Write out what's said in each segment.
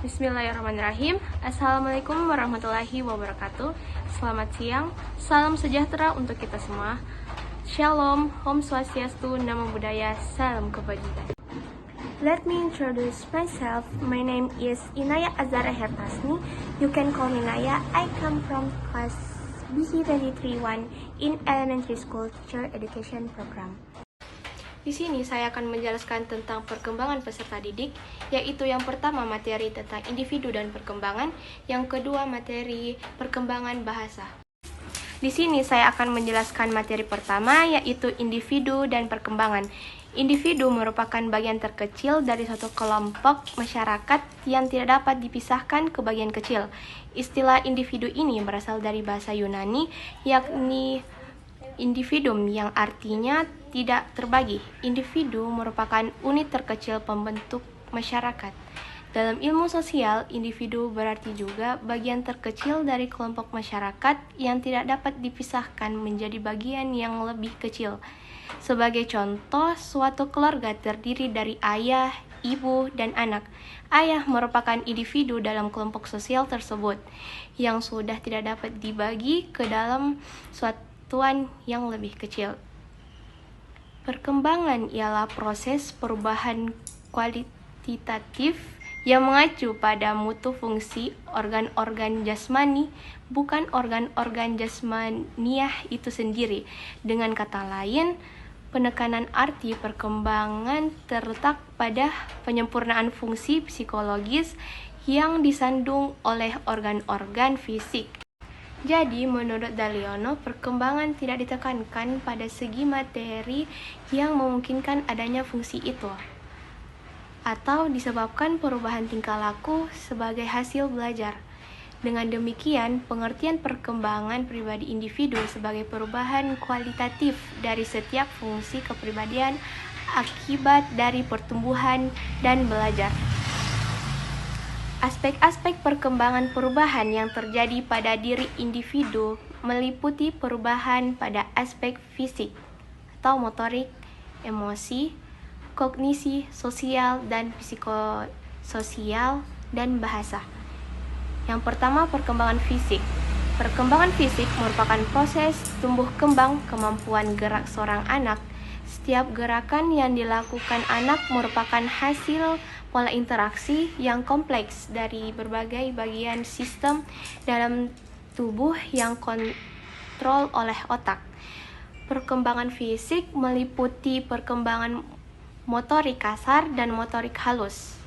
Bismillahirrahmanirrahim. Assalamualaikum warahmatullahi wabarakatuh. Selamat siang, salam sejahtera untuk kita semua. Shalom, Om Swastiastu, Namo Buddhaya, Salam Kebajikan. Let me introduce myself. My name is Inaya Azara Hertasni. You can call me Naya. I come from class BC231 in Elementary School Teacher Education Program. Di sini saya akan menjelaskan tentang perkembangan peserta didik, yaitu yang pertama materi tentang individu dan perkembangan, yang kedua materi perkembangan bahasa. Di sini saya akan menjelaskan materi pertama, yaitu individu dan perkembangan. Individu merupakan bagian terkecil dari suatu kelompok masyarakat yang tidak dapat dipisahkan ke bagian kecil. Istilah individu ini berasal dari bahasa Yunani, yakni individuum yang artinya tidak terbagi. Individu merupakan unit terkecil pembentuk masyarakat. Dalam ilmu sosial, individu berarti juga bagian terkecil dari kelompok masyarakat yang tidak dapat dipisahkan menjadi bagian yang lebih kecil. Sebagai contoh, suatu keluarga terdiri dari ayah, ibu, dan anak. Ayah merupakan individu dalam kelompok sosial tersebut yang sudah tidak dapat dibagi ke dalam satuan yang lebih kecil. Perkembangan ialah proses perubahan kualitatif yang mengacu pada mutu fungsi organ-organ jasmani, bukan organ-organ jasmaniah itu sendiri. Dengan kata lain, penekanan arti perkembangan terletak pada penyempurnaan fungsi psikologis yang disandung oleh organ-organ fisik. Jadi, menurut Daliono, perkembangan tidak ditekankan pada segi materi yang memungkinkan adanya fungsi itu, atau disebabkan perubahan tingkah laku sebagai hasil belajar. Dengan demikian, pengertian perkembangan pribadi individu sebagai perubahan kualitatif dari setiap fungsi kepribadian akibat dari pertumbuhan dan belajar. Aspek-aspek perkembangan perubahan yang terjadi pada diri individu meliputi perubahan pada aspek fisik atau motorik, emosi, kognisi, sosial, dan psikososial, dan bahasa. Yang pertama, perkembangan fisik. Perkembangan fisik merupakan proses tumbuh kembang kemampuan gerak seorang anak. Setiap gerakan yang dilakukan anak merupakan hasil pola interaksi yang kompleks dari berbagai bagian sistem dalam tubuh yang kontrol oleh otak. Perkembangan fisik meliputi perkembangan motorik kasar dan motorik halus.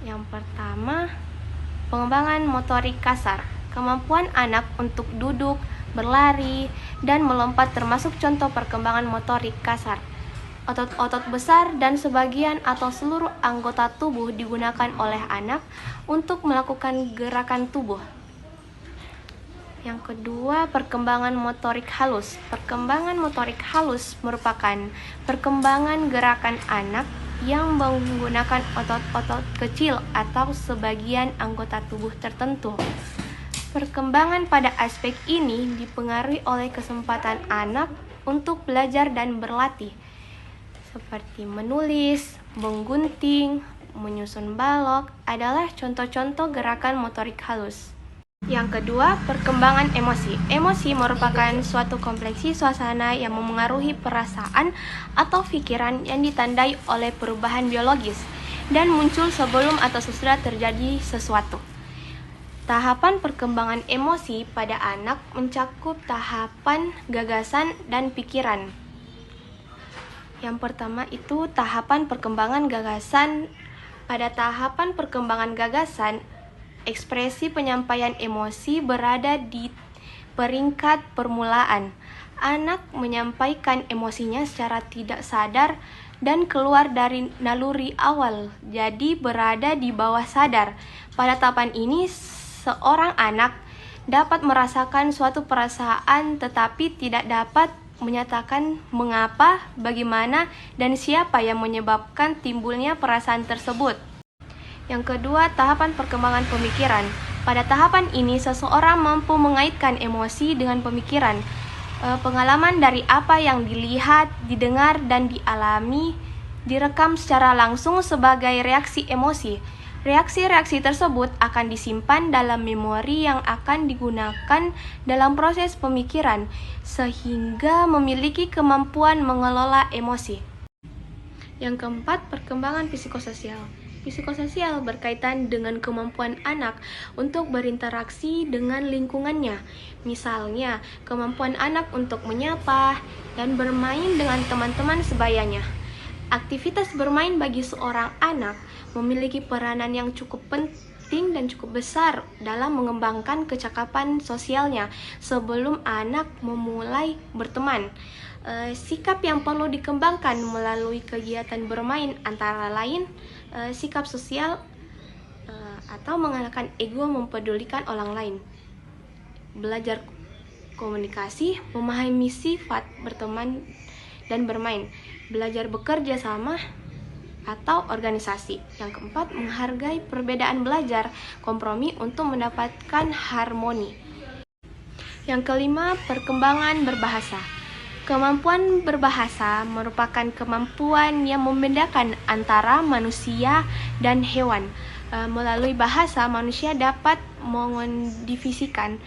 Yang pertama, pengembangan motorik kasar. Kemampuan anak untuk duduk, berlari, dan melompat termasuk contoh perkembangan motorik kasar. Otot-otot besar dan sebagian atau seluruh anggota tubuh digunakan oleh anak untuk melakukan gerakan tubuh. Yang kedua, perkembangan motorik halus. Perkembangan motorik halus merupakan perkembangan gerakan anak yang menggunakan otot-otot kecil atau sebagian anggota tubuh tertentu. Perkembangan pada aspek ini dipengaruhi oleh kesempatan anak untuk belajar dan berlatih, seperti menulis, menggunting, menyusun balok adalah contoh-contoh gerakan motorik halus. Yang kedua, perkembangan emosi. Emosi merupakan suatu kompleksi suasana yang memengaruhi perasaan atau pikiran yang ditandai oleh perubahan biologis dan muncul sebelum atau sesudah terjadi sesuatu. Tahapan perkembangan emosi pada anak mencakup tahapan gagasan dan pikiran. Yang pertama itu tahapan perkembangan gagasan. Pada tahapan perkembangan gagasan, ekspresi penyampaian emosi berada di peringkat permulaan. Anak menyampaikan emosinya secara tidak sadar dan keluar dari naluri awal, jadi berada di bawah sadar. Pada tahapan ini, seorang anak dapat merasakan suatu perasaan tetapi tidak dapat menyatakan mengapa, bagaimana, dan siapa yang menyebabkan timbulnya perasaan tersebut. Yang kedua, tahapan perkembangan pemikiran. Pada tahapan ini, seseorang mampu mengaitkan emosi dengan pemikiran. Pengalaman dari apa yang dilihat, didengar, dan dialami direkam secara langsung sebagai reaksi emosi. Reaksi-reaksi tersebut akan disimpan dalam memori yang akan digunakan dalam proses pemikiran, sehingga memiliki kemampuan mengelola emosi. Yang keempat, perkembangan psikososial. Psikososial berkaitan dengan kemampuan anak untuk berinteraksi dengan lingkungannya. Misalnya, kemampuan anak untuk menyapa dan bermain dengan teman-teman sebayanya. Aktivitas bermain bagi seorang anak memiliki peranan yang cukup penting dan cukup besar dalam mengembangkan kecakapan sosialnya sebelum anak memulai berteman. Sikap yang perlu dikembangkan melalui kegiatan bermain antara lain sikap sosial atau mengalahkan ego mempedulikan orang lain, belajar komunikasi, memahami sifat berteman dan bermain, belajar bekerja sama atau organisasi. Yang keempat, menghargai perbedaan belajar, kompromi untuk mendapatkan harmoni. Yang kelima, perkembangan berbahasa. Kemampuan berbahasa merupakan kemampuan yang membedakan antara manusia dan hewan. Melalui bahasa, manusia dapat mengondivisikan,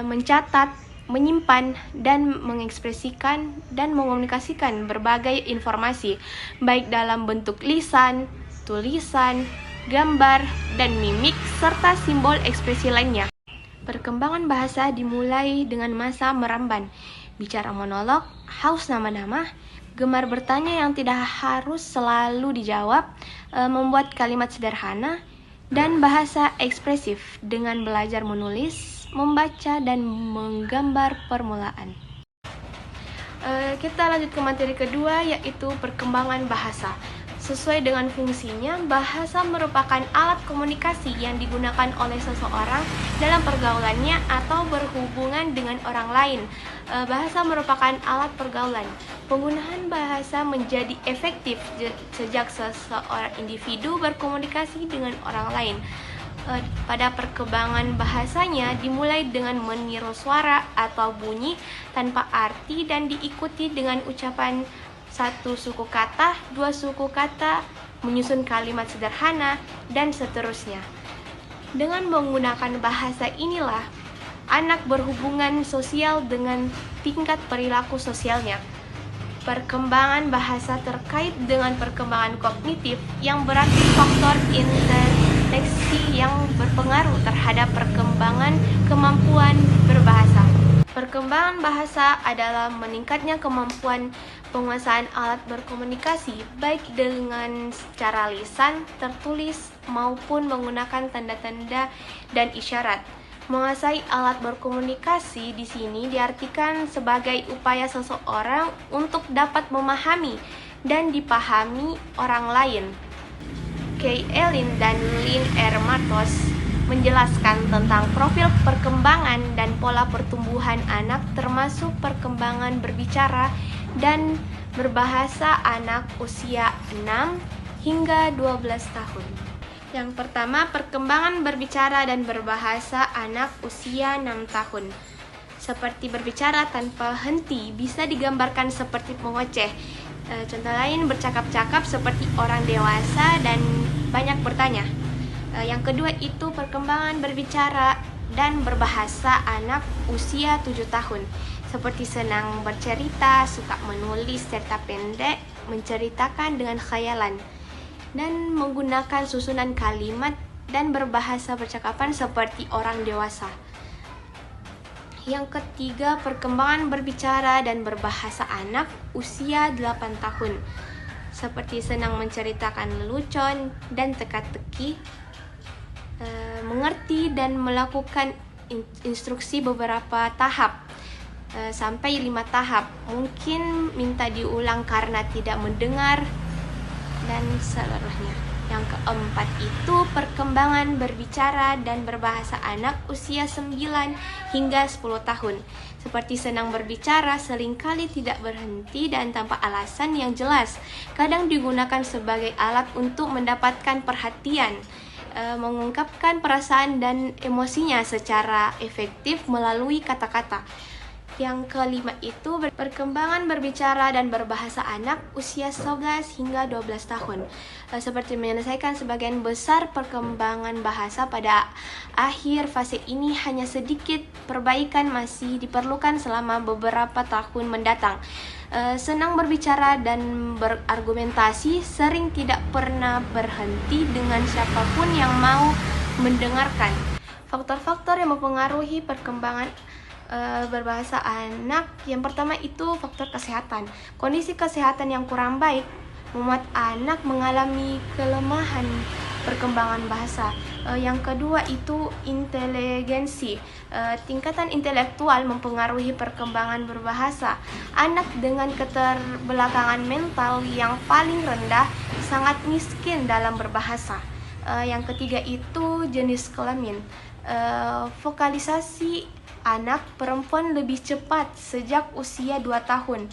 mencatat, menyimpan, dan mengekspresikan dan mengomunikasikan berbagai informasi, baik dalam bentuk lisan, tulisan, gambar, dan mimik, serta simbol ekspresi lainnya. Perkembangan bahasa dimulai dengan masa meramban, bicara monolog, haus nama-nama, gemar bertanya yang tidak harus selalu dijawab, membuat kalimat sederhana, dan bahasa ekspresif dengan belajar menulis, membaca, dan menggambar permulaan. Kita lanjut ke materi kedua, yaitu perkembangan bahasa. Sesuai dengan fungsinya, bahasa merupakan alat komunikasi yang digunakan oleh seseorang dalam pergaulannya atau berhubungan dengan orang lain. Bahasa merupakan alat pergaulan. Penggunaan bahasa menjadi efektif sejak seseorang individu berkomunikasi dengan orang lain. Pada perkembangan bahasanya dimulai dengan meniru suara atau bunyi tanpa arti dan diikuti dengan ucapan satu suku kata, dua suku kata, menyusun kalimat sederhana, dan seterusnya. Dengan menggunakan bahasa inilah, anak berhubungan sosial dengan tingkat perilaku sosialnya. Perkembangan bahasa terkait dengan perkembangan kognitif yang berarti faktor interaksi yang berpengaruh terhadap perkembangan kemampuan berbahasa. Perkembangan bahasa adalah meningkatnya kemampuan penguasaan alat berkomunikasi, baik dengan secara lisan, tertulis, maupun menggunakan tanda-tanda dan isyarat. Menguasai alat berkomunikasi di sini diartikan sebagai upaya seseorang untuk dapat memahami dan dipahami orang lain. Kay Ellin dan Lynn R. Matos menjelaskan tentang profil perkembangan dan pola pertumbuhan anak termasuk perkembangan berbicara dan berbahasa anak usia 6 hingga 12 tahun. Yang pertama, perkembangan berbicara dan berbahasa anak usia 6 tahun. Seperti berbicara tanpa henti bisa digambarkan seperti pengoceh. Contoh lain, bercakap-cakap seperti orang dewasa dan banyak bertanya. Yang kedua itu perkembangan berbicara dan berbahasa anak usia 7 tahun. Seperti senang bercerita, suka menulis serta pendek, menceritakan dengan khayalan, dan menggunakan susunan kalimat dan berbahasa percakapan seperti orang dewasa. Yang ketiga, perkembangan berbicara dan berbahasa anak usia 8 tahun. Seperti senang menceritakan lelucon dan teka-teki, mengerti dan melakukan instruksi beberapa tahap sampai 5 tahap. Mungkin minta diulang karena tidak mendengar dan seluruhnya. Yang keempat itu perkembangan berbicara dan berbahasa anak usia 9 hingga 10 tahun. Seperti senang berbicara, seringkali tidak berhenti dan tanpa alasan yang jelas. Kadang digunakan sebagai alat untuk mendapatkan perhatian, mengungkapkan perasaan dan emosinya secara efektif melalui kata-kata. Yang kelima itu perkembangan berbicara dan berbahasa anak usia 11 hingga 12 tahun. Seperti menyelesaikan sebagian besar perkembangan bahasa pada akhir fase ini, hanya sedikit perbaikan masih diperlukan selama beberapa tahun mendatang. Senang berbicara dan berargumentasi, sering tidak pernah berhenti dengan siapapun yang mau mendengarkan. Faktor-faktor yang mempengaruhi perkembangan berbahasa anak, yang pertama itu faktor kesehatan. Kondisi kesehatan yang kurang baik membuat anak mengalami kelemahan perkembangan bahasa. Yang kedua itu inteligensi. Tingkatan intelektual mempengaruhi perkembangan berbahasa. Anak dengan keterbelakangan mental yang paling rendah sangat miskin dalam berbahasa. Yang ketiga itu jenis kelamin. Vokalisasi anak perempuan lebih cepat sejak usia 2 tahun.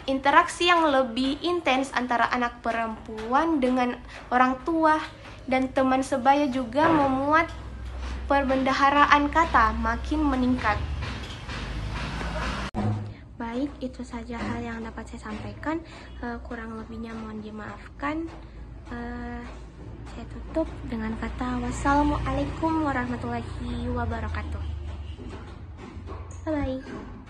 Interaksi yang lebih intens antara anak perempuan dengan orang tua dan teman sebaya juga membuat perbendaharaan kata makin meningkat. Baik, itu saja hal yang dapat saya sampaikan. Kurang lebihnya mohon dimaafkan. Saya tutup dengan kata wassalamualaikum warahmatullahi wabarakatuh. Bye-bye.